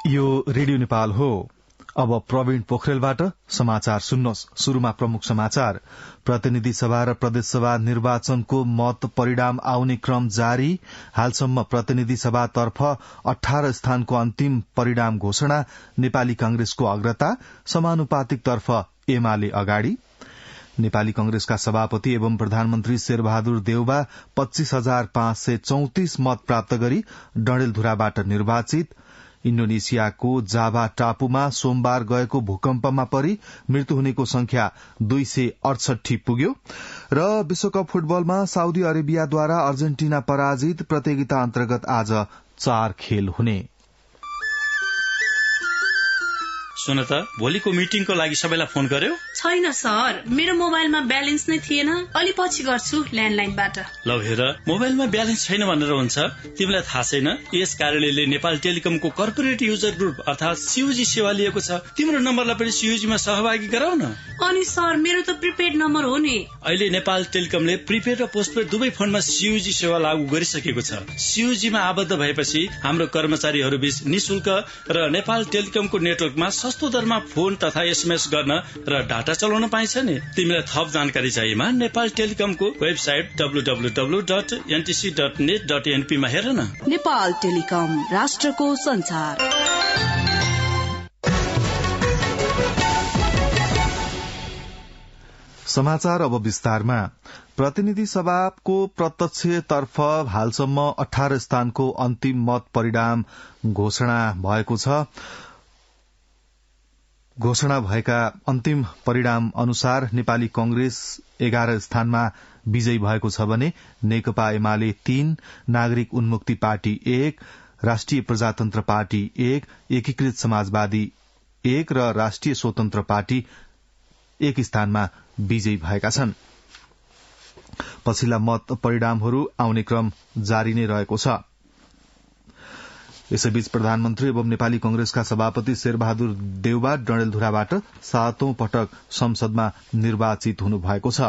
यो रेडियो नेपाल हो। अब प्रवीण पोखरेलबाट समाचार सुन्नुहोस्। शुरूमा प्रमुख समाचार। प्रतिनिधि सभा र प्रदेशसभा निर्वाचनको मत परिणाम आउने क्रम जारी। हालसम्म प्रतिनिधि सभातर्फ 18 स्थानको अन्तिम परिणाम घोषणा। नेपाली कांग्रेसको अग्रता, समानुपातिक तर्फ एमाले अगाडि। नेपाली कांग्रेसका सभापति एवं प्रधानमन्त्री शेरबहादुर देउबा 25,534 मत प्राप्त गरी डडेलधुराबाट निर्वाचित। इण्डोनेसियाको जाभा टापुमा सोमबार गएको भूकम्पमा परि मृत्यु हुनेको संख्या 268 पुग्यो। र विश्वकप फुटबलमा साउदी अरेबियाद्वारा अर्जेन्टिना पराजित। प्रतियोगिता अन्तर्गत आज 4 खेल हुने। सुन त, भोलिको मिटिङको लागि सबैलाई फोन गर्यो? छैन सर, मेरो मोबाइलमा ब्यालेन्स नै थिएन। अलि पछि गर्छु ल्यान्डलाइनबाट। ल हेर, मोबाइलमा ब्यालेन्स छैन भनेर हुन्छ? तिमीलाई थाहा छैन यस कार्यालयले नेपाल टेलिकमको कर्पोरेट युजर ग्रुप अर्थात सीयूजी सेवा लिएको छ। तिम्रो नम्बरलाई पनि सीयूजीमा सहभागी गराउ न। अनि सर, मेरो त प्रिपेड नम्बर हो नि। अहिले नेपाल टेलिकमले प्रिपेड र पोस्टपेड दुवै फोनमा सीयूजी सेवा लागू गरिसकेको छ। सीयूजीमा आबद्ध भएपछि हाम्रो कर्मचारीहरू बीच निशुल्क र नेपाल टेलिकमको नेटवर्कमा सस्तो दरमा फोन तथा एसएमएस गर्न र डाटा चलाउन पाइन्छ नि। तिमीलाई थप जानकारी चाहिएमा नेपाल टेलिकमको वेबसाइट www.ntc.net.np मा हेर न। नेपाल टेलिकम, राष्ट्रको संचार। समाचार अब विस्तारमा। प्रतिनिधि सभाको प्रत्यक्षतर्फ हालसम्म 18 स्थानको अन्तिम मत परिणाम घोषणा भएको छ। घोषणा भएका अन्तिम परिणाम अनुसार नेपाली कांग्रेस 11 स्थानमा विजयी भएको छ भने नेकपा एमाले 3, नागरिक उन्मुक्ति पार्टी 1, राष्ट्रिय प्रजातन्त्र पार्टी 1, एकीकृत समाजवादी 1 र राष्ट्रिय स्वतन्त्र पार्टी 1 स्थानमा विजयी भएका छन्। पछिल्ला मत परिणामहरू आउने क्रम जारी नै रहेको छ। यसैबीच प्रधानमन्त्री एवं नेपाली कांग्रेसका सभापति शेरबहादुर देउबा डडेलधुराबाट 7औं पटक संसदमा निर्वाचित हुनुभएको छ।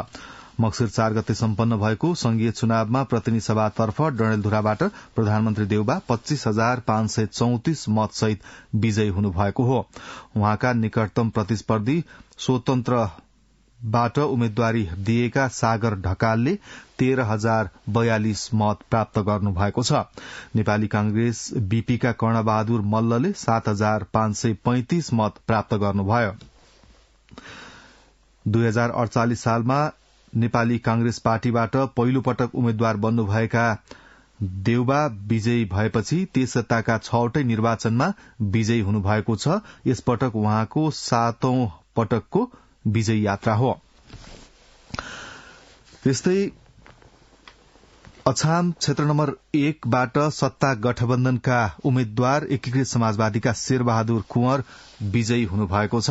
मक्सिर 4 गते सम्पन्न भएको संघीय चुनावमा प्रतिनिधि सभातर्फ डडेलधुराबाट प्रधानमन्त्री देउबा 25,534 मतसहित विजयी हुनुभएको हो। उहाँका निकटतम प्रतिस्पर्धी स्वतन्त्रबाट उम्मेद्वारी दिएका सागर ढकालले 13,042 मत प्राप्त गर्नुभएको छ। नेपाली कांग्रेस बीपीका कर्णबहादुर मल्लले 7,535 मत प्राप्त गर्नुभयो। 2048 सालमा नेपाली कांग्रेस पार्टीबाट पहिलो पटक उम्मेद्वार बन्नुभएका देउबा विजयी भएपछि त्यसताका 6वटै निर्वाचनमा विजयी हुनुभएको छ। यसपटक उहाँको 7औं पटकको विजयी यात्रा हो। त्यस्तै अछाम क्षेत्र नम्बर 1 बाट सत्ता गठबन्धनका उम्मेद्वार एकीकृत समाजवादीका शेरबहादुर कुंवर विजयी हुनुभएको छ।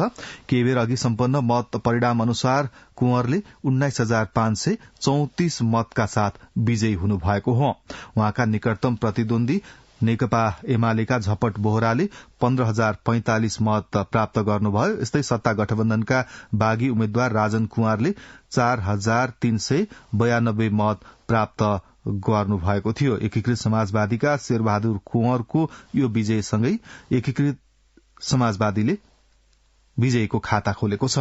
केही बेर अघि सम्पन्न मत परिणाम अनुसार कुंवरले 19,534 मतका साथ विजयी हुनुभएको हो। उहाँका निकटतम प्रतिद्वन्दी नेकपा एमालेका झपट बोहराले 15,045 मत प्राप्त गर्नुभयो। यस्तै सत्ता गठबन्धनका बागी उम्मेद्वार राजन कुंवरले 4,392 मत प्राप्त गर्नुभएको थियो। एकीकृत समाजवादीका शेरबहादुर कुंवरको यो विजयसँगै एकीकृत समाजवादीले विजयीको खाता खोलेको छ।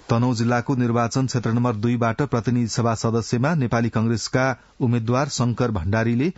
तनहुँ जिल्लाको निर्वाचन क्षेत्र नम्बर 2 बाट प्रतिनिधि सभा सदस्यमा नेपाली कांग्रेसका उम्मेद्वार शंकर भण्डारीले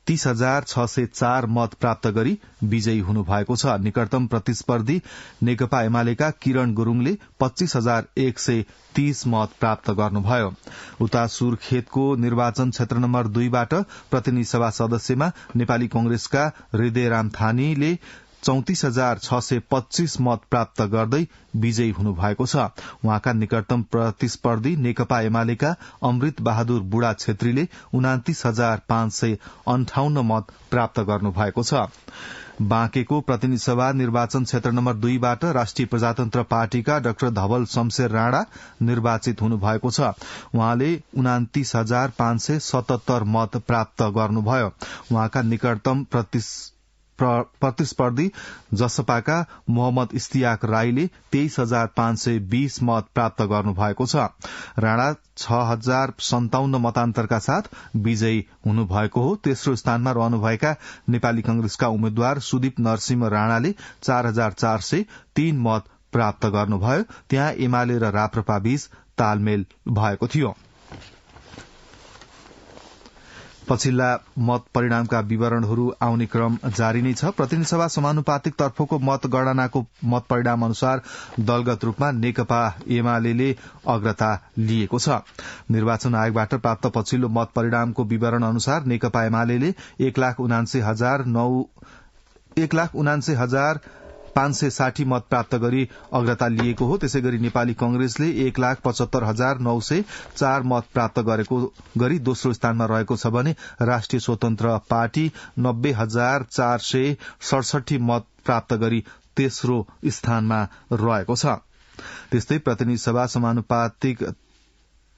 30,604 मत प्राप्त गरी विजयी हुनुभएको छ। निकटतम प्रतिस्पर्धी नेकपा एमालेका किरण गुरूङले 25,130 मत प्राप्त गर्नुभयो। उता सुर्खेतको निर्वाचन क्षेत्र नम्बर 2 बाट प्रतिनिधि सभा सदस्यमा नेपाली कांग्रेसका हृदयराम थानीले 34,625 मत प्राप्त गर्दै विजयी हुनुभएको छ। उहाँका निकटतम प्रतिस्पर्धी नेकपा एमालेका अमृत बहादुर बुढा छेत्रीले 29,558 मत प्राप्त गर्नुभएको छ। बाँकेको प्रतिनिधि सभा निर्वाचन क्षेत्र नम्बर 2 बाट राष्ट्रिय प्रजातन्त्र पार्टीका डाक्टर धवल शमशेर राणा निर्वाचित हुनुभएको छ। उहाँले 29,577 मत प्राप्त गर्नुभयो। उहाँका निकटतम प्रतिस्पर्धी जसपाका मोहम्मद इस्तियाक राईले 23,520 मत प्राप्त गर्नुभएको छ। राणा 6,057 मतान्तरका साथ विजयी हुनुभएको हो। तेस्रो स्थानमा रहनुभएका नेपाली कंग्रेसका उम्मेद्वार सुदीप नरसिंह राणाले 4,403 मत प्राप्त गर्नुभयो। त्यहाँ एमाले र राप्रपा बीच तालमेल भएको थियो। पछिल्ला मत परिणामका विवरणहरू आउने क्रम जारी नै छ। प्रतिनिधि सभा समानुपातिक तर्फको मतगणनाको मत परिणाम अनुसार दलगत रूपमा नेकपा एमाले अग्रता लिएको छ। निर्वाचन आयोगबाट प्राप्त पछिल्लो मत परिणामको विवरण अनुसार नेकपा एमाले 1,79,560 मत प्राप्त गरी अग्रता लिएको हो। त्यसैगरी नेपाली कंग्रेसले 1,75,904 मत प्राप्त गरी दोस्रो स्थानमा रहेको छ भने राष्ट्रिय स्वतन्त्र पार्टी 90,467 मत प्राप्त गरी तेस्रो स्थानमा रहेको छ। त्यस्तै प्रतिनिधि सभा समानुपातिक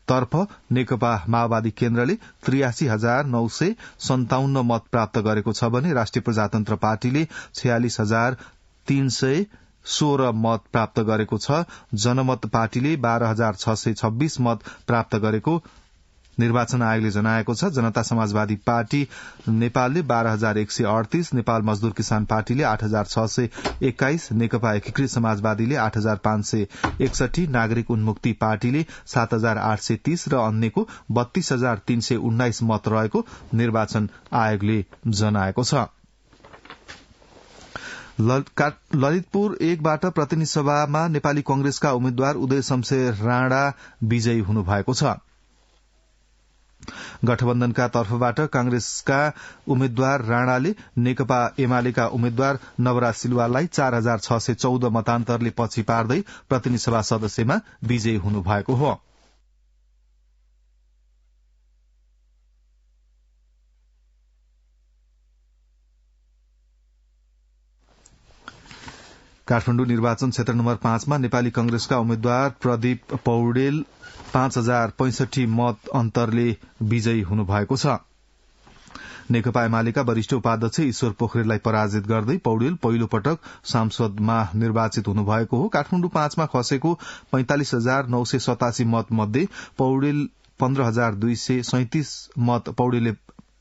तर्फ नेकपा माओवादी केन्द्रले 83,957 मत प्राप्त गरेको छ भने राष्ट्रिय प्रजातन्त्र पार्टीले 46,316 मत प्राप्त गरेको छ। जनमत पार्टीले 12,626 मत प्राप्त गरेको निर्वाचन आयोगले जनाएको छ। जनता समाजवादी पार्टी नेपालले 12,138, नेपाल मजदूर किसान पार्टीले 8,621, नेकपा एकीकृत समाजवादीले 8,561, नागरिक उन्मुक्ति पार्टीले 7,830 र अन्यको 32,319 मत रहेको निर्वाचन आयोगले जनाएको छ। ललितपुर 1 बाट प्रतिनिधि सभामा नेपाली कंग्रेसका उम्मेद्वार उदय शमशेर राणा विजयी हुनुभएको छ। गठबन्धनका तर्फबाट कांग्रेसका उम्मेद्वार राणाले नेकपा एमालेका उम्मेद्वार नवराज सिलवाललाई 4,614 मतान्तरले पछि पार्दै प्रतिनिधि सभा सदस्यमा विजयी हुनुभएको हो। काठमाडौँ निर्वाचन क्षेत्र नम्बर 5 मा नेपाली कंग्रेसका उम्मेद्वार प्रदीप पौडेल 5,065 मत अन्तरले विजयी हुनुभएको छ। नेकपा एमालेका वरिष्ठ उपाध्यक्ष ईश्वर पोखरेललाई पराजित गर्दै पौडेल पहिलो पटक सांसदमा निर्वाचित हुनुभएको हो। काठमाडौँ 5 मा खसेको 45,987 मत मध्ये पौडेल 15,237 मत पौडेलले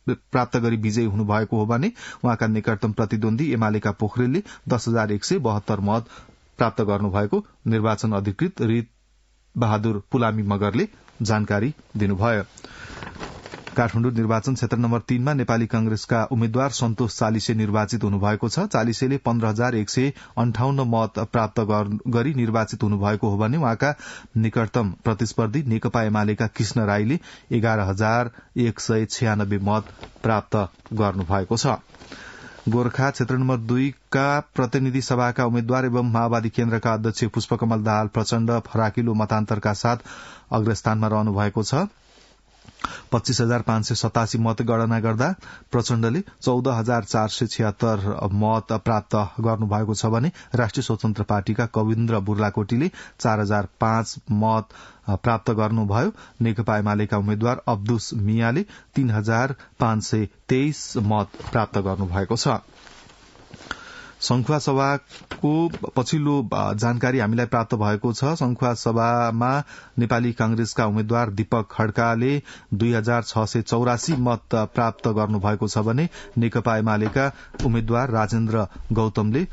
प्राप्त गरी विजयी हुनुभएको हो भने उहाँका निकटतम प्रतिद्वन्दी एमालेका पोखरेलले 10,172 मत प्राप्त गर्नुभएको निर्वाचन अधिकृत रीत बहादुर पुलामी मगरले जानकारी दिनुभयो। काठमाडौँ निर्वाचन क्षेत्र नम्बर 3 मा नेपाली कंग्रेसका उम्मेद्वार सन्तोष चालिसे निर्वाचित हुनुभएको छ। चालिसेले 15,158 मत प्राप्त गरी निर्वाचित हुनुभएको हो भने उहाँका निकटतम प्रतिस्पर्धी नेकपा एमालेका कृष्ण राईले 11,196 मत प्राप्त गर्नुभएको छ। गोर्खा क्षेत्र नम्बर 2 का प्रतिनिधि सभाका उम्मेद्वार एवं माओवादी केन्द्रका अध्यक्ष पुष्पकमल दाहाल प्रचण्ड फराकिलो मतान्तरका साथ अग्रस्थानमा रहनु भएको छ। 25,587 मत गणना गर्दा प्रचण्डले 14,476 मत प्राप्त गर्नुभएको छ भने राष्ट्रिय स्वतन्त्र पार्टीका कविन्द्र बुर्लाकोटीले 4,005 मत प्राप्त गर्नुभयो। नेकपा एमालेका उम्मेद्वार अब्दुस मियाले 3,523 मत प्राप्त गर्नुभएको छ। संखुवा सभाको पछिल्लो जानकारी हामीलाई प्राप्त भएको छ। संखुवा सभामा नेपाली कांग्रेसका उम्मेद्वार दीपक खड्काले 2,684 मत प्राप्त गर्नुभएको छ भने नेकपा एमालेका उम्मेद्वार राजेन्द्र गौतमले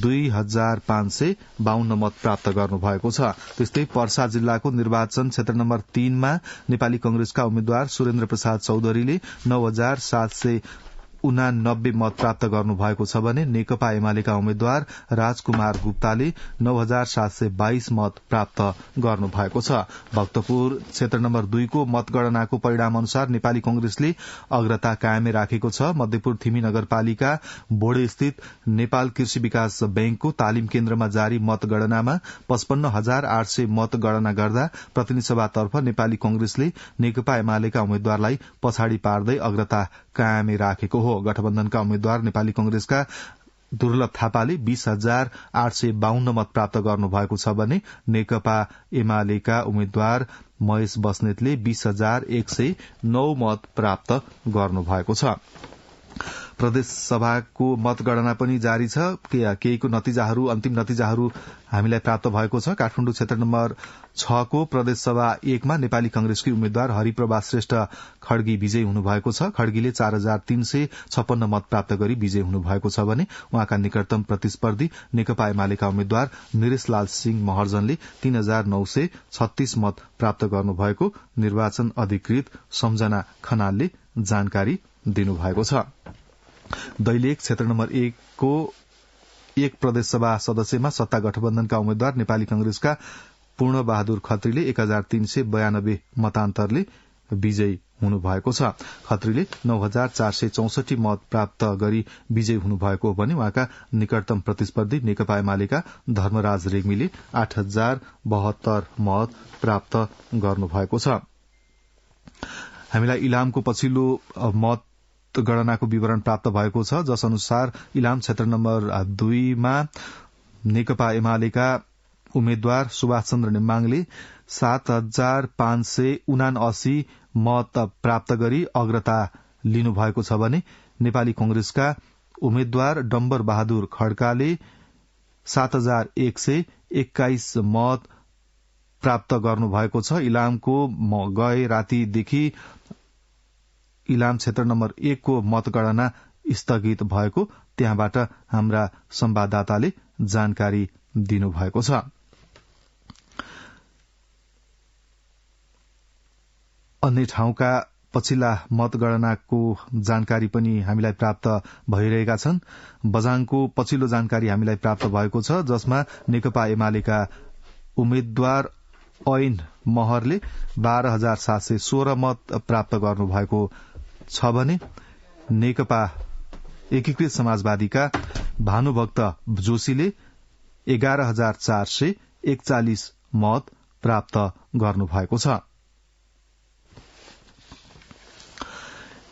2,552 मत प्राप्त गर्नुभएको छ। त्यस्तै पर्सा जिल्लाको निर्वाचन क्षेत्र नम्बर 3 मा नेपाली कंग्रेसका उम्मेद्वार सुरेन्द्र प्रसाद चौधरीले 9,789 मत प्राप्त गर्नुभएको छ भने नेकपा एमालेका उम्मेद्वार राजकुमार गुप्ताले 9,722 मत प्राप्त गर्नुभएको छ। भक्तपुर क्षेत्र नम्बर 2 को मतगणनाको परिणाम अनुसार नेपाली कंग्रेसले अग्रता कायमै राखेको छ। मध्यपुर थिमी नगरपालिका बोडे स्थित नेपाल कृषि विकास बैंकको तालिम केन्द्रमा जारी मतगणनामा 55,800 मत गणना गर्दा प्रतिनिधि सभातर्फ नेपाली कंग्रेसले नेकपा एमालेका उम्मेद्वारलाई पछाडि पार्दै अग्रता कायमै राखेको हो। गठबन्धनका उम्मेद्वार नेपाली कंग्रेसका दुर्लभ थापाले 20,852 मत प्राप्त गर्नुभएको छ भने नेकपा एमालेका उम्मेद्वार महेश बस्नेतले 20,109 मत प्राप्त गर्नुभएको छ। प्रदेश सभाको मतगणना पनि जारी छ। केहीको नतिजाहरू अन्तिम नतिजाहरू हामीलाई प्राप्त भएको छ। काठमाडौँ क्षेत्र नम्बर 6 को प्रदेश सभा 1 मा नेपाली कांग्रेसकी उम्मेद्वार हरिप्रभा श्रेष्ठ खड्गी विजयी हुनुभएको छ। खड्गीले 4356 मत प्राप्त गरी विजयी हुनुभएको छ भने उहाँका निकटतम प्रतिस्पर्धी नेकपा एमालेका उम्मेद्वार निरेशलाल सिंह महर्जनले 3936 मत प्राप्त गर्नुभएको निर्वाचन अधिकृत सम्झना खनालले जानकारी दिनुभएको छ। दैलेख क्षेत्र नम्बर 1 को 1 प्रदेश सभा सदस्यमा सत्ता गठबन्धनका उम्मेद्वार नेपाली कांग्रेसका पूर्ण बहादुर खत्रीले 1392 मतान्तरले विजयी हुनुभएको छ। खत्रीले 9464 मत प्राप्त गरी विजयी हुनुभएको हो भने उहाँका निकटतम प्रतिस्पर्धी नेकपा एमालेका धर्मराज रेग्मीले 8072 मत प्राप्त गर्नुभएको छ। हामीलाई इलामको पछिल्लो मत गणनाको विवरण प्राप्त भएको छ, जस अनुसार इलाम क्षेत्र नम्बर 2 मा नेकपा एमालेका उम्मेद्वार सुभाष चन्द्र नेमाङले 7579 मत प्राप्त गरी अग्रता लिनुभएको छ भने नेपाली कांग्रेसका उम्मेद्वार डम्बर बहादुर खड्काले 7121 मत प्राप्त गर्नुभएको छ। इलामको गए रातीदेखि इलाम क्षेत्र नम्बर 1 को मतगणना स्थगित भएको त्यहाँबाट हाम्रा संवाददाताले जानकारी दिनुभएको छ। अन्य ठाउँका पछिल्ला मतगणनाको जानकारी पनि हामीलाई प्राप्त भइरहेका छन्। बझाङको पछिल्लो जानकारी हामीलाई प्राप्त भएको छ, जसमा नेकपा एमालेका उम्मेद्वार ऐन महरले 12716 मत प्राप्त गर्नुभएको छ भने नेकपा एकीकृत समाजवादीका भानुभक्त जोशीले 11441 मत प्राप्त गर्नुभएको छ।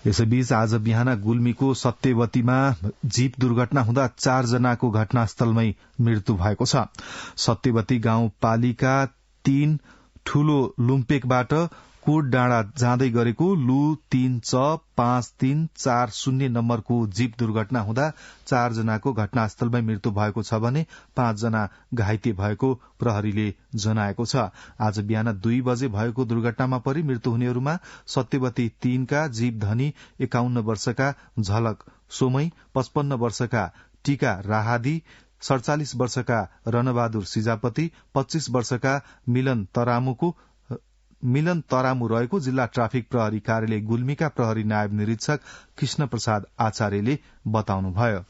यसैबीच आज बिहान गुल्मीको सत्यवतीमा जीप दुर्घटना हुँदा 4 जनाको घटनास्थलमै मृत्यु भएको छ। सत्यवती गाउँपालिका 3 ठूलो लुम्पेकबाट कोट डाँडा जाँदै गरेको लु 3C5340 नम्बरको जीप दुर्घटना हुँदा 4 जनाको घटनास्थलमै मृत्यु भएको छ भने 5 जना घाइते भएको प्रहरीले जनाएको छ। आज बिहान 2 बजे भएको दुर्घटनामा परि मृत्यु हुनेहरूमा सत्यवती 3 का जीव धनी 51 वर्षका झलक सोमई, 55 वर्षका टीका राहादी, 47 वर्षका रणबहादुर सिजापति, 25 वर्षका मिलन तरामु रहेको जिल्ला ट्राफिक प्रहरी कार्यालय गुल्मीका प्रहरी नायब निरीक्षक कृष्ण प्रसाद आचार्यले बताउनुभयो।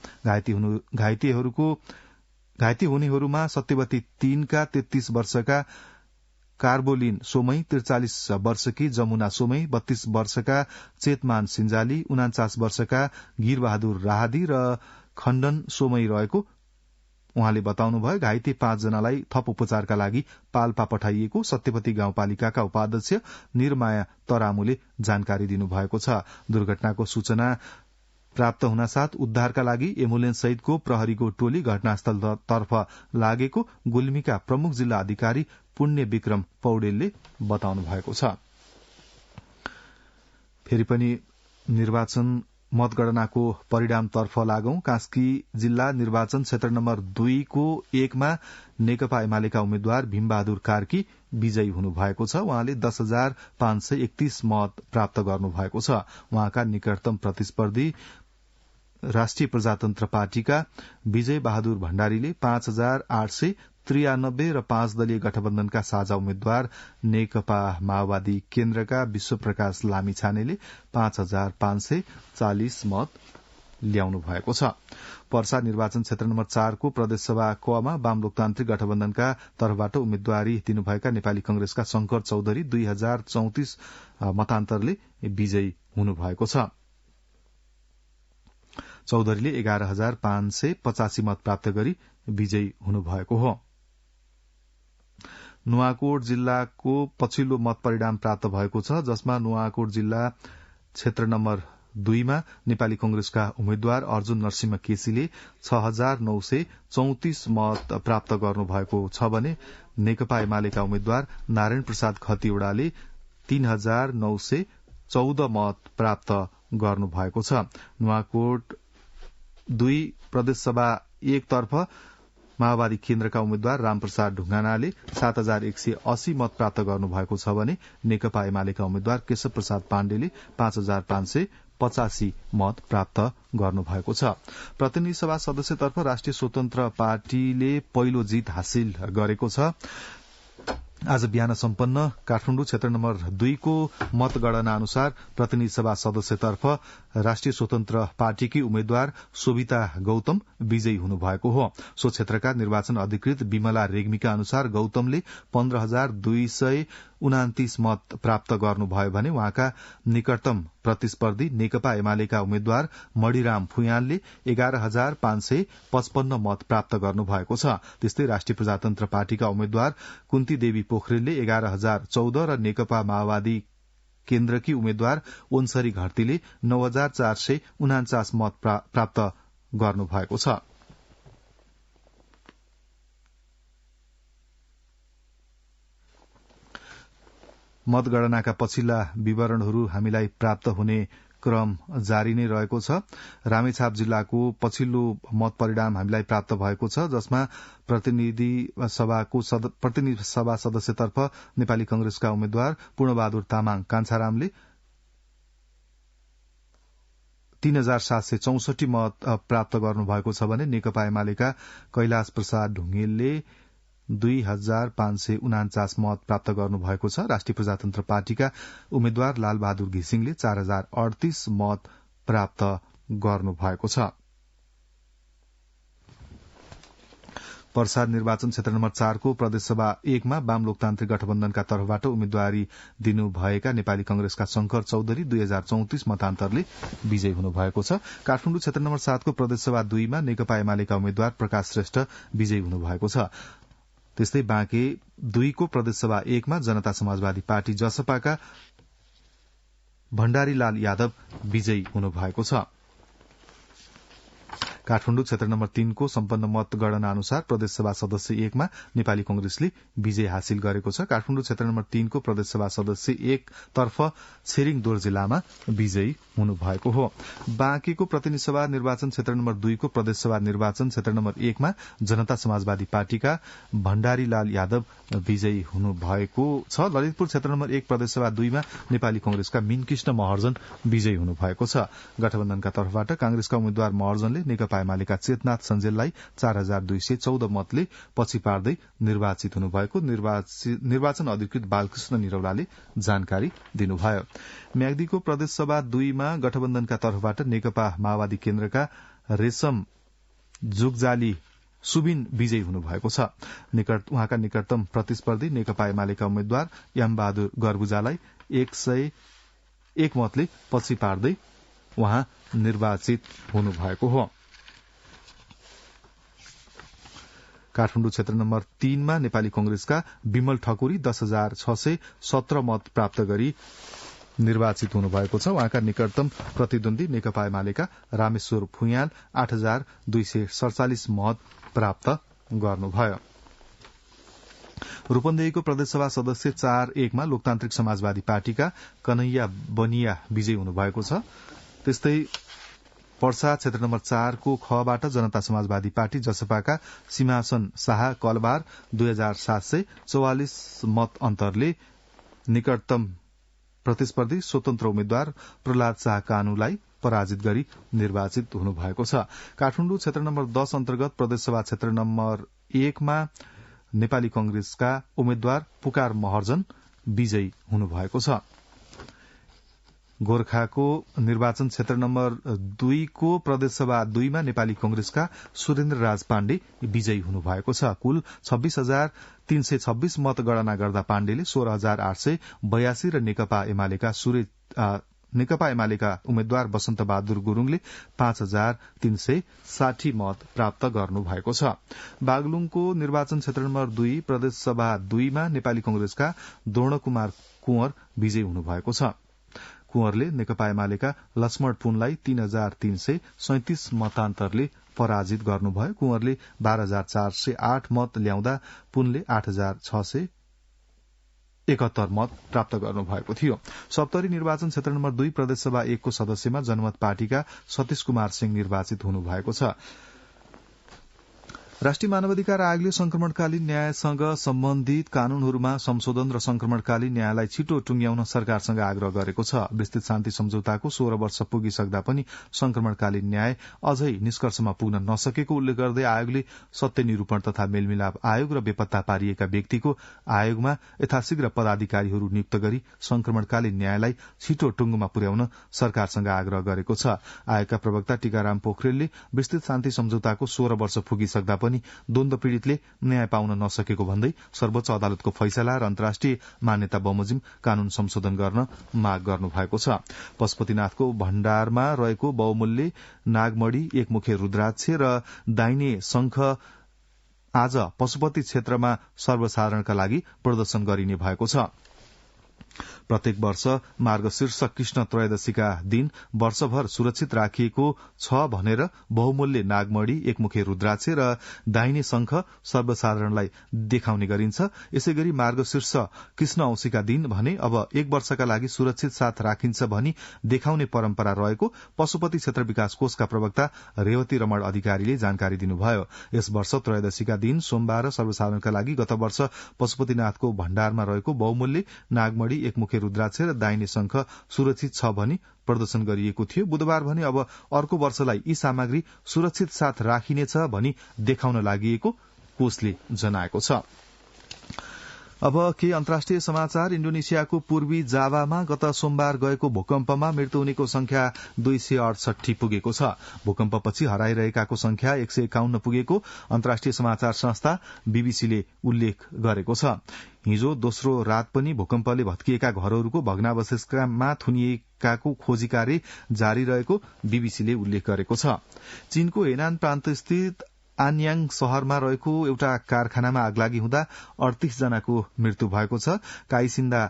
घाइते हुनेहरूमा सत्यवती 3 का 33 वर्षका कार्बोलिन सोमई, 43 वर्षकी जमुना सोमई, 32 वर्षका चेतमान सिंजाली, 49 वर्षका गिरबहादुर राहादी र खण्डन सोमई रहेको उहाँले बताउनुभयो। घाइते 5 जनालाई थप उपचारका लागि पाल्पा पठाइएको सत्यवती गाउँपालिकाका उपाध्यक्ष निरमाया तरामुले जानकारी दिनुभएको छ। दुर्घटनाको सूचना प्राप्त हुनासाथ उद्धारका लागि एम्बुलेन्स सहितको प्रहरीको टोली घटनास्थलतर्फ लागेको गुल्मीका प्रमुख जिल्ला अधिकारी पुण्य विक्रम पौडेलले बताउनु भएको छ। फेरि पनि निर्वाचन मतगणनाको परिणामतर्फ लागौं। कास्की जिल्ला निर्वाचन क्षेत्र नम्बर 2 को 1 मा नेकपा एमालेका उम्मेद्वार भीमबहादुर कार्की विजयी हुनुभएको छ। उहाँले 10531 मत प्राप्त गर्नुभएको छ। उहाँका निकटतम प्रतिस्पर्धी राष्ट्रिय प्रजातन्त्र पार्टीका विजय बहादुर भण्डारीले 5893 र 5 दलीय गठबन्धनका साझा उम्मेद्वार नेकपा माओवादी केन्द्रका विश्वप्रकाश लामिछानेले 5540 मत ल्याउनु भएको छ। पर्सा निर्वाचन क्षेत्र नम्बर 4 को प्रदेशसभा कमा वाम लोकतान्त्रिक गठबन्धनका तर्फबाट उम्मेद्वारी दिनुभएका नेपाली कांग्रेसका शंकर चौधरी 2034 मतान्तरले विजयी हुनुभएको छ। चौधरीले 11585 मत प्राप्त गरी विजयी हुनुभएको हो। नुवाकोट जिल्लाको पछिल्लो मत परिणाम प्राप्त भएको छ, जसमा नुवाकोट जिल्ला क्षेत्र नम्बर 2 मा नेपाली कांग्रेसका उम्मेद्वार अर्जुन नरसिंह केसीले 6934 मत प्राप्त गर्नुभएको छ भने नेकपा एमालेका उम्मेद्वार नारायण प्रसाद खतिवड़ाले 3914 मत प्राप्त गर्नुभएको छ। नुवाकोट 2 प्रदेशसभा 1 तर्फ माओवादी केन्द्रका उम्मेद्वार रामप्रसाद ढुङ्गानाले 7180 मत प्राप्त गर्नुभएको छ भने नेकपा एमालेका उम्मेद्वार केशव प्रसाद पाण्डेले 5585 मत प्राप्त गर्नुभएको छ। प्रतिनिधि सभा सदस्यतर्फ राष्ट्रिय स्वतन्त्र पार्टीले पहिलो जित हासिल गरेको छ। आज बिहान सम्पन्न काठमाडौँ क्षेत्र नम्बर 2 को मतगणना अनुसार प्रतिनिधि सभा सदस्यतर्फ राष्ट्रिय स्वतन्त्र पार्टीकी उम्मेद्वार शोभिता गौतम विजयी हुनुभएको हो। सो क्षेत्रका निर्वाचन अधिकृत विमला रेग्मीका अनुसार गौतमले 15229 मत प्राप्त गर्नुभयो भने उहाँका निकटतम प्रतिस्पर्धी नेकपा एमालेका उम्मेद्वार मणिराम फुयालले 11555 मत प्राप्त गर्नुभएको छ। त्यस्तै राष्ट्रिय प्रजातन्त्र पार्टीका उम्मेद्वार कुन्ती देवी पोखरेलले 11014 र नेकपा माओवादी केन्द्रकी उम्मेद्वार ओन्सरी घरतीले 9449 मत प्राप्त गर्नुभएको छ। मतगणनाका पछिल्ला विवरणहरू हामीलाई प्राप्त हुने क्रम जारी नै रहेको छ। रामेछाप जिल्लाको पछिल्लो मत परिणाम हामीलाई प्राप्त भएको छ, जसमा प्रतिनिधि सभा सदस्यतर्फ नेपाली कंग्रेसका उम्मेद्वार पूर्णबहादुर तामाङ कान्छारामले 3764 मत प्राप्त गर्नुभएको छ भने नेकपा एमालेका कैलाश प्रसाद ढुङ्गेलले 2549 मत प्राप्त गर्नुभएको छ। राष्ट्रिय प्रजातन्त्र पार्टीका उम्मेद्वार लालबहादुर घिसिङले 4038 मत प्राप्त गर्नुभएको छ। पर्साद निर्वाचन क्षेत्र नम्बर 4 को प्रदेशसभा 1 मा वाम लोकतान्त्रिक गठबन्धनका तर्फबाट उम्मेद्वारी दिनुभएका नेपाली कंग्रेसका शंकर चौधरी 2034 मतान्तरले विजयी हुनुभएको छ। काठमाडौँ क्षेत्र नम्बर 7 को प्रदेशसभा 2 मा नेकपा एमालेका उम्मेद्वार प्रकाश श्रेष्ठ विजयी हुनुभएको छ। त्यस्तै बाँके 2 को प्रदेशसभा 1 मा जनता समाजवादी पार्टी जसपाका भण्डारीलाल यादव विजयी हुनुभएको छ। काठमाडौँ क्षेत्र नम्बर 3 को सम्पन्न मतगणना अनुसार प्रदेशसभा सदस्य 1 मा नेपाली कंग्रेसले विजय हासिल गरेको छ। काठमाडौँ क्षेत्र नम्बर 3 को प्रदेशसभा सदस्य 1 तर्फ छिरिङ दोर जिल्लामा विजयी हुनुभएको हो। बाँकेको प्रतिनिधि सभा निर्वाचन क्षेत्र नम्बर 2 को प्रदेशसभा निर्वाचन क्षेत्र नम्बर 1 मा जनता समाजवादी पार्टीका भण्डारीलाल यादव विजयी हुनुभएको छ। ललितपुर क्षेत्र नम्बर 1 प्रदेशसभा 2 मा नेपाली कंग्रेसका मीनकृष्ण महर्जन विजयी हुनुभएको छ। गठबन्धनका तर्फबाट कांग्रेसका उम्मेद्वार महर्जनले नेकपा एमालेका चेतनाथ सञ्जेललाई 4214 मतले पछि पार्दै निर्वाचित हुनुभएको निर्वाचन अधिकृत बालकृष्ण निरौलाले जानकारी दिनुभयो। म्याग्दीको प्रदेशसभा 2 मा गठबन्धनका तर्फबाट नेकपा माओवादी केन्द्रका रेशम जुगजाली सुबिन विजयी हुनुभएको छ। उहाँका निकटतम प्रतिस्पर्धी नेकपा एमालेका उम्मेद्वार यामबहादुर गर्बुजालाई 101 मतले पछि पार्दै उहाँ निर्वाचित हुनुभएको हो। काठमाडौँ क्षेत्र नम्बर 3 मा नेपाली कंग्रेसका विमल ठकुरी 10617 मत प्राप्त गरी निर्वाचित हुनुभएको छ। उहाँका निकटतम प्रतिद्वन्दी नेकपा एमालेका रामेश्वर फुयाल 8247 मत प्राप्त गर्नुभयो। रूपन्देहीको प्रदेशसभा सदस्य 4-1 मा लोकतान्त्रिक समाजवादी पार्टीका कन्हैया बनिया विजयी हुनुभएको छ। त्यस्तै पर्सा क्षेत्र नम्बर 4 को खबाट जनता समाजवादी पार्टी जसपाका सिंहासन शाह कलबार 2744 मत अन्तरले निकटतम प्रतिस्पर्धी स्वतन्त्र उम्मेद्वार प्रहलाद शाह कानुलाई पराजित गरी निर्वाचित हुनुभएको छ। काठमाडौँ क्षेत्र नम्बर 10 अन्तर्गत प्रदेशसभा क्षेत्र नम्बर 1 मा नेपाली कंग्रेसका उम्मेद्वार पुकार महर्जन विजयी हुनुभएको छ। गोर्खाको निर्वाचन क्षेत्र नम्बर 2 को प्रदेशसभा 2 मा नेपाली कंग्रेसका सुरेन्द्र राज पाण्डे विजयी हुनुभएको छ। कुल 26326 मत गणना गर्दा पाण्डेले 16882 र नेकपा एमालेका उम्मेद्वार वसन्त बहादुर गुरूङले 5360 मत प्राप्त गर्नुभएको छ। बागलुङको निर्वाचन क्षेत्र नम्बर 2 प्रदेशसभा 2 मा नेपाली कंग्रेसका द्रोणकुमार कुँवर विजयी हुनुभएको छ। कुँवरले नेकपा एमालेका लक्ष्मण पुनलाई 3337 मतान्तरले पराजित गर्नुभयो। कुँवरले 12408 मत ल्याउँदा पुनले 8600 71 मत प्राप्त गर्नुभएको थियो। सप्तरी निर्वाचन क्षेत्र नम्बर 2 प्रदेशसभा 1 को सदस्यमा जनमत पार्टीका सतीश कुमार सिंह निर्वाचित हुनुभएको छ। राष्ट्रिय मानवाधिकार आयोगले संक्रमणकालीन न्यायसँग सम्बन्धित कानूनहरूमा संशोधन र संक्रमणकालीन न्यायलाई छिटो टुंग्याउन सरकारसँग आग्रह गरेको छ। विस्तृत शान्ति सम्झौताको 16 वर्ष पुगिसक्दा पनि संक्रमणकालीन न्याय अझै निष्कर्षमा पुग्न नसकेको उल्लेख गर्दै आयोगले सत्य निरूपण तथा मेलमिलाप आयोग र बेपत्ता पारिएका व्यक्तिको आयोगमा यथाशीघ्र पदाधिकारीहरू नियुक्त गरी संक्रमणकालीन न्यायलाई छिटो टुंगोमा पुर्याउन सरकारसँग आग्रह गरेको छ। आयोगका प्रवक्ता टीकाराम पोखरेलले विस्तृत शान्ति सम्झौताको 16 वर्ष पुगिसक्दा पनि द्वन्द पीड़ितले न्याय पाउन नसकेको भन्दै सर्वोच्च अदालतको फैसला र अन्तर्राष्ट्रिय मान्यता बमोजिम कानून संशोधन गर्न माग गर्नुभएको छ। पशुपतिनाथको भण्डारमा रहेको बहुमूल्य नागमढ़ी एकमुखे रुद्राक्ष र दाहिने शंख आज पशुपति क्षेत्रमा सर्वसाधारणका लागि प्रदर्शन गरिने भएको छ। प्रत्येक वर्ष मार्गशीर्ष कृष्ण त्रयोदशीका दिन वर्षभर सुरक्षित राखिएको छ भनेर बहुमूल्य नागमढ़ी एकमुखे रुद्राक्ष र दाहिने शंख सर्वसाधारणलाई देखाउने गरिन्छ। यसैगरी मार्गशीर्ष कृष्ण औँसीका दिन भने अब 1 वर्षका लागि सुरक्षित साथ राखिन्छ भनी देखाउने परम्परा रहेको पशुपति क्षेत्र विकास कोषका प्रवक्ता रेवती रमण अधिकारीले जानकारी दिनुभयो। यस वर्ष त्रयोदशीका दिन सोमबार सर्वसाधारणका लागि गत वर्ष पशुपतिनाथको भण्डारमा रहेको बहुमूल्य नागमढ़ी एकमुखे रुद्राक्ष र दाहिने शंख सुरक्षित छ भनी प्रदर्शन गरिएको थियो। बुधबार भने अब अर्को वर्षलाई यी सामग्री सुरक्षित साथ राखिनेछ भनी देखाउन लागि कोषले जनाएको छ। अब केही अन्तर्राष्ट्रिय समाचार। इण्डोनेसियाको पूर्वी जावामा गत सोमबार गएको भूकम्पमा मृत्यु हुनेको संख्या 268 पुगेको छ। भूकम्पपछि हराइरहेकाको संख्या 151 पुगेको अन्तर्राष्ट्रिय समाचार संस्था बीबीसीले उल्लेख गरेको छ। हिजो दोस्रो रात पनि भूकम्पले भत्किएका घरहरूको भग्नावशेषमा थुनिएकाको खोजी कार्य जारी रहेको बीबीसीले उल्लेख गरेको छ। चीनको हेनान प्रान्तस्थित आन्याङ शहरमा रहेको एउटा कारखानामा आगलागी हुँदा 38 जनाको मृत्यु भएको छ। काइसिन्दा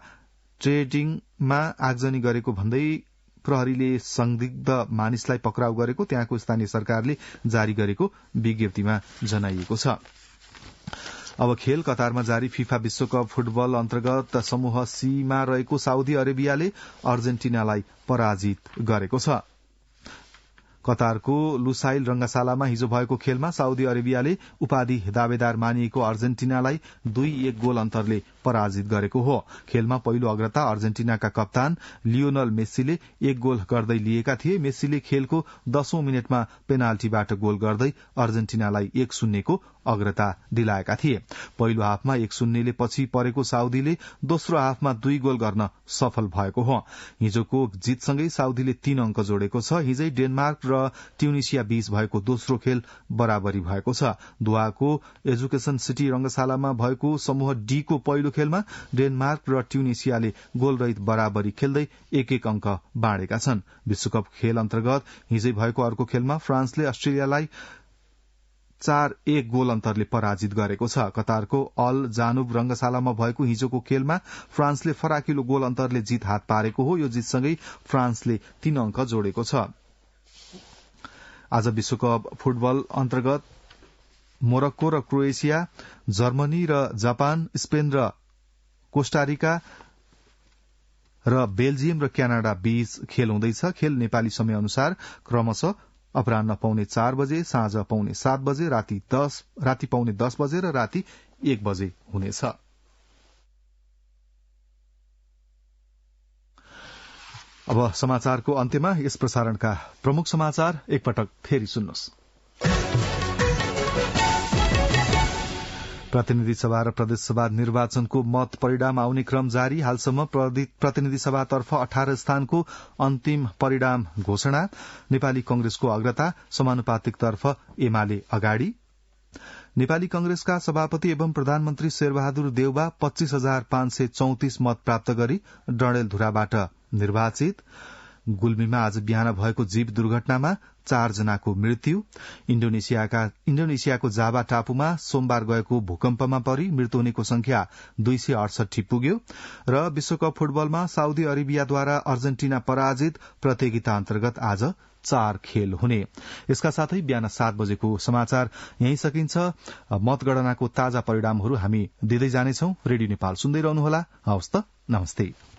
ट्रेडिङमा आगजनी गरेको भन्दै प्रहरीले संदिग्ध मानिसलाई पक्राउ गरेको त्यहाँको स्थानीय सरकारले जारी गरेको विज्ञप्तिमा जनाइएको छ। अब खेल। कतारमा जारी फिफा विश्वकप फुटबल अन्तर्गत समूह सी मा रहेको साउदी अरेबियाले अर्जेन्टिनालाई पराजित गरेको छ। कतारको लुसाइल रंगशालामा हिजो भएको खेलमा साउदी अरेबियाले उपाधि दावेदार मानिएको अर्जेन्टिनालाई 2-1 गोल अन्तरले पराजित गरेको हो। खेलमा पहिलो अग्रता अर्जेन्टिनाका कप्तान लियोनल मेस्सीले 1 गोल गर्दै लिएका थिए। मेस्सीले खेलको 10औं मिनटमा पेनाल्टीबाट गोल गर्दै अर्जेन्टिनालाई 1-0 को अग्रता दिलाएका थिए। पहिलो हाफमा 1-0 ले पछि परेको साउदीले दोस्रो हाफमा 2 गोल गर्न सफल भएको हो। हिजोको जितसँगै साउदीले 3 अंक जोडेको छ। हिजै डेनमार्क र ट्युनिसिया बीच भएको दोस्रो खेल बराबरी भएको छ। दोहाको एजुकेशन सिटी रंगशालामा भएको समूह डी को पहिलो खेलमा डेनमार्क र ट्युनिसियाले गोलरहित बराबरी खेल्दै 1-1 अंक बाँडेका छन्। विश्वकप खेल अन्तर्गत हिजै भएको अर्को खेलमा फ्रान्सले अस्ट्रेलियालाई 4-1 गोल अन्तरले पराजित गरेको छ। कतारको अल जानुब रंगशालामा भएको हिजोको खेलमा फ्रान्सले फराकिलो गोल अन्तरले जित हात पारेको हो। यो जितसँगै फ्रान्सले 3 अंक जोडेको छ। आज विश्वकप फुटबल अन्तर्गत मोरक्को र क्रोएसिया, जर्मनी र जापान, स्पेन र कोस्टारिका र बेल्जियम र क्यानाडा बीच खेल हुँदैछ। खेल नेपाली समय अनुसार क्रमशः अपराह्न 4:15 बजे, साँझ 7:15 बजे, राति 10:15 बजे र राति 1 बजे हुनेछ। अब समाचारको अन्त्यमा यस प्रसारणका प्रमुख समाचार एकपटक फेरि सुन्नुहोस्। प्रतिनिधि सभा र प्रदेश सभा निर्वाचनको मत परिणाम आउने क्रम जारी। हालसम्म प्रतिनिधि सभातर्फ 18 स्थानको अन्तिम परिणाम घोषणा। नेपाली कंग्रेसको अग्रता, समानुपातिकतर्फ एमाले अगाडि। नेपाली कंग्रेसका सभापति एवं प्रधानमन्त्री शेरबहादुर देउवा 25,534 मत प्राप्त गरी डडेलधुराबाट निर्वाचित। गुल्मीमा आज बिहान भएको जीव दुर्घटनामा 4 जनाको मृत्यु। इण्डोनेसियाको जावा टापुमा सोमबार गएको भूकम्पमा परि मृत्यु हुनेको संख्या 268 पुग्यो। र विश्वकप फुटबलमा साउदी अरेबियाद्वारा अर्जेन्टिना पराजित। प्रतियोगिता अन्तर्गत आज 4 खेल हुने। यसका साथै बिहान 7 बजेको समाचार यही सकिन्छ। मतगणनाको ताजा परिणामहरू हामी दिँदै जानेछौं। रेडियो नेपाल सुन्दै रहनुहोला। हवस् त, नमस्ते।